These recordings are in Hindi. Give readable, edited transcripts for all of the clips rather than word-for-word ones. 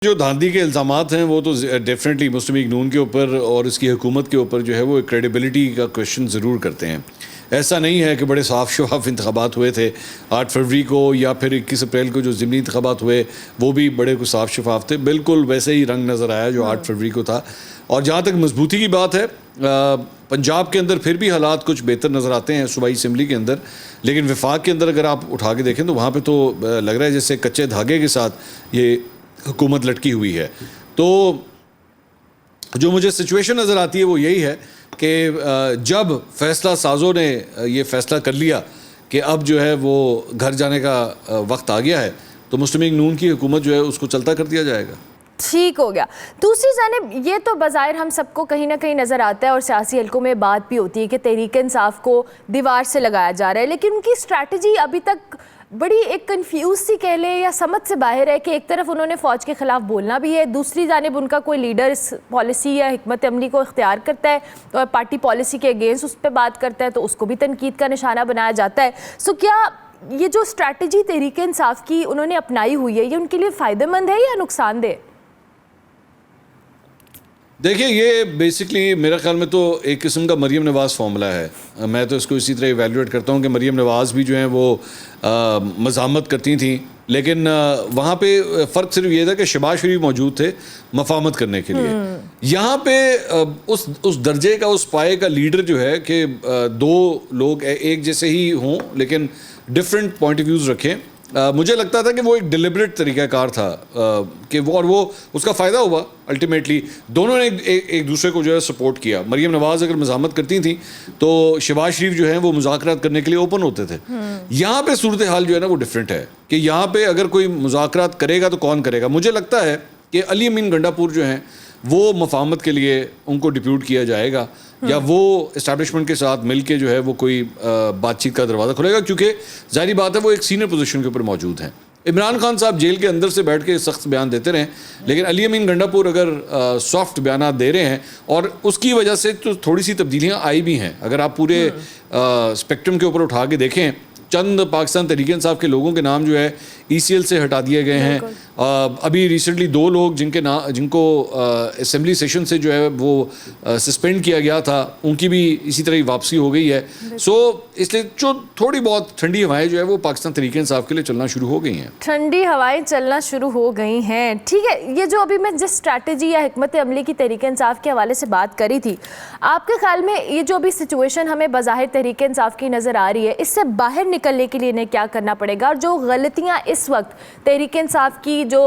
जो धांधली के इल्ज़ामात हैं वो तो डेफिनेटली मुस्लिम लीग नून के ऊपर और इसकी हुकूमत के ऊपर जो है वो क्रेडिबिलिटी का क्वेश्चन ज़रूर करते हैं। ऐसा नहीं है कि बड़े साफ शफाफ इंतखाबात हुए थे 8 फरवरी को या फिर 21 अप्रैल को जो ज़िमनी इंतखाबात हुए वो भी बड़े कुछ साफ शफाफ थे। बिल्कुल वैसे ही रंग नज़र आया जो 8 फरवरी को था। और जहाँ तक मजबूती की बात है, पंजाब के अंदर फिर भी हालात कुछ बेहतर नज़र आते हैं सूबाई असम्बली के अंदर, लेकिन वफाक के अंदर अगर आप उठा के देखें तो वहाँ पर तो लग रहा है जैसे कच्चे धागे के साथ ये हुकूमत लटकी हुई है। तो जो मुझे सिचुएशन नज़र आती है वो यही है कि जब फैसला साजों ने ये फ़ैसला कर लिया कि अब जो है वो घर जाने का वक्त आ गया है, तो मुस्लिम लीग नून की हुकूमत जो है उसको चलता कर दिया जाएगा। ठीक हो गया। दूसरी जानिब ये तो बज़ाहिर हम सबको कहीं ना कहीं नज़र आता है और सियासी हलकों में बात भी होती है कि तहरीक इंसाफ को दीवार से लगाया जा रहा है, लेकिन उनकी स्ट्रैटेजी अभी तक बड़ी एक कंफ्यूज सी कह लें या समझ से बाहर है कि एक तरफ उन्होंने फ़ौज के ख़िलाफ़ बोलना भी है, दूसरी जानिब उनका कोई लीडर इस पॉलिसी या हिकमत अमली को इख्तियार करता है और पार्टी पॉलिसी के अगेंस्ट उस पर बात करता है तो उसको भी तनकीद का निशाना बनाया जाता है। सो क्या ये जो स्ट्रैटेजी तहरीक इंसाफ की उन्होंने अपनाई हुई है ये उनके लिए फ़ायदेमंद है या नुकसानदेह? देखिए, ये बेसिकली मेरे ख्याल में तो एक किस्म का मरीम नवाज़ फार्मूला है। मैं तो इसको इसी तरह इवेल्युएट करता हूँ कि मरीम नवाज़ भी जो है वो मज़ामत करती थी, लेकिन वहाँ पे फ़र्क सिर्फ ये था कि शहबाज शरीफ मौजूद थे मफामत करने के लिए। यहाँ पे उस दर्जे का, उस पाए का लीडर जो है कि दो लोग एक जैसे ही हों लेकिन डिफरेंट पॉइंट ऑफ व्यूज़ रखें, मुझे लगता था कि वो एक डिलिबरेट तरीक़ाकार था कि वो उसका फ़ायदा हुआ। अल्टीमेटली दोनों ने एक दूसरे को जो है सपोर्ट किया। मरीम नवाज़ अगर मज़ामत करती थी तो शहबाज शरीफ जो है वो मुज़ाकरात करने के लिए ओपन होते थे। यहाँ पे सूरत हाल जो है ना वो डिफरेंट है कि यहाँ पे अगर कोई मुज़ाकरात करेगा तो कौन करेगा। मुझे लगता है कि अली अमीन गंडापुर जो हैं वो मफाहमत के लिए उनको डिप्यूट किया जाएगा या वो इस्टेब्लिशमेंट के साथ मिलके जो है वो कोई बातचीत का दरवाज़ा खुलेगा, क्योंकि जाहिर बात है वो एक सीनियर पोजीशन के ऊपर मौजूद हैं। इमरान खान साहब जेल के अंदर से बैठ के सख्त बयान देते रहें, लेकिन अली अमीन गंडापुर अगर सॉफ्ट बयान दे रहे हैं और उसकी वजह से तो थोड़ी सी तब्दीलियाँ आई भी हैं। अगर आप पूरे स्पेक्ट्रम के ऊपर उठा के देखें, चंद पाकिस्तान तहरीक इंसाफ के लोगों के नाम जो है ECL से हटा दिए गए हैं। अभी रिसेंटली 2 लोग जिनको असेंबली सेशन से जो है वो सस्पेंड किया गया था, उनकी भी इसी तरह वापसी हो गई है। सो इसलिए जो थोड़ी बहुत ठंडी हवाएं जो है वो पाकिस्तान तहरीक इंसाफ के लिए चलना शुरू हो गई हैं। ठंडी हवाएं चलना शुरू हो गई हैं, ठीक है। ये जो अभी मैं जिस स्ट्रैटेजी या हिकमत अमली की तहरीक इंसाफ के हवाले से बात करी थी, आपके ख्याल में ये जो अभी सिचुएशन हमें बज़ाहिर तहरीक इंसाफ की नज़र आ रही है, इससे बाहर निकलने के लिए इन्हें क्या करना पड़ेगा? और जो गलतियाँ इस वक्त तहरीक इंसाफ की जो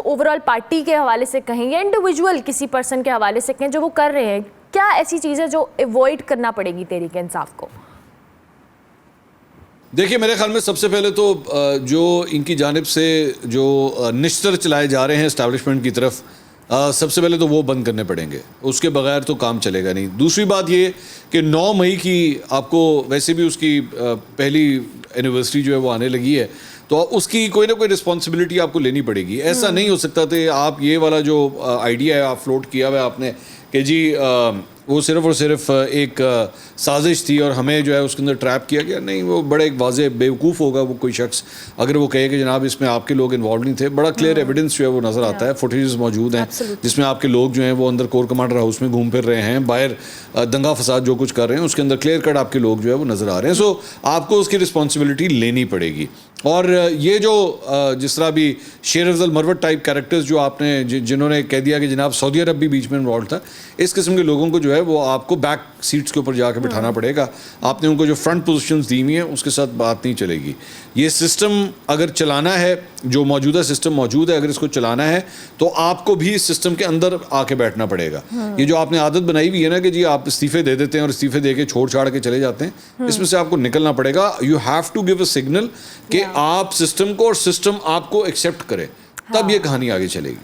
ओवरऑल पार्टी के हवाले से कहें या इंडिविजुअल किसी पर्सन के हवाले से कहें जो वो कर रहे हैं, क्या ऐसी चीज़ें जो अवॉइड करना पड़ेगी तहरीक इंसाफ को? देखिए, मेरे ख्याल में सबसे पहले तो जो इनकी जानिब से जो निश्तर चलाए जा रहे हैं इस्टेब्लिशमेंट की तरफ, सबसे पहले तो वो बंद करने पड़ेंगे, उसके बगैर तो काम चलेगा नहीं। दूसरी बात ये कि 9 मई की आपको वैसे भी उसकी पहली एनिवर्सरी जो है वो आने लगी है, तो उसकी कोई ना कोई रिस्पॉन्सिबिलिटी आपको लेनी पड़ेगी। ऐसा नहीं हो सकता कि आप ये वाला जो आइडिया है आप फ्लोट किया हुआ है आपने कि जी वो सिर्फ़ और सिर्फ एक साजिश थी और हमें जो है उसके अंदर ट्रैप किया गया। नहीं, वो बड़ा एक वाज़े बेवकूफ़ होगा वो कोई शख्स अगर वो कहे कि जनाब इसमें आपके लोग इन्वॉल्व नहीं थे। बड़ा क्लियर एविडेंस जो है वो नज़र आता है, फुटेजेस मौजूद हैं जिसमें आपके लोग जो हैं वो अंदर कोर कमांडर हाउस में घूम फिर रहे हैं, बाहर दंगा फसाद जो कुछ कर रहे हैं उसके अंदर क्लियर कट आपके लोग जो है वो नज़र आ रहे हैं। सो आपको उसकी रिस्पॉन्सिबिलिटी लेनी पड़ेगी। और ये जो जिस तरह भी शेर अफजल मरवत टाइप कैरेक्टर्स जो आपने जिन्होंने कह दिया कि जनाब सऊदी अरब भी बीच में इन्वॉल्व था, इस किस्म के लोगों को जो है वो आपको बैक सीट्स के ऊपर जाकर बिठाना पड़ेगा। आपने उनको जो फ्रंट पोजीशंस दी हुई हैं उसके साथ बात नहीं चलेगी। ये सिस्टम अगर चलाना है, जो मौजूदा सिस्टम मौजूद है, अगर इसको चलाना है तो आपको भी इस सिस्टम के अंदर आके बैठना पड़ेगा। ये जो आपने आदत बनाई हुई है ना कि जी आप इस्तीफे दे देते हैं और इस्तीफे दे के छोड़ छाड़ के चले जाते हैं, इसमें से आपको निकलना पड़ेगा। You have to give a signal कि आप सिस्टम को और सिस्टम आपको एक्सेप्ट करे, तब ये कहानी आगे चलेगी।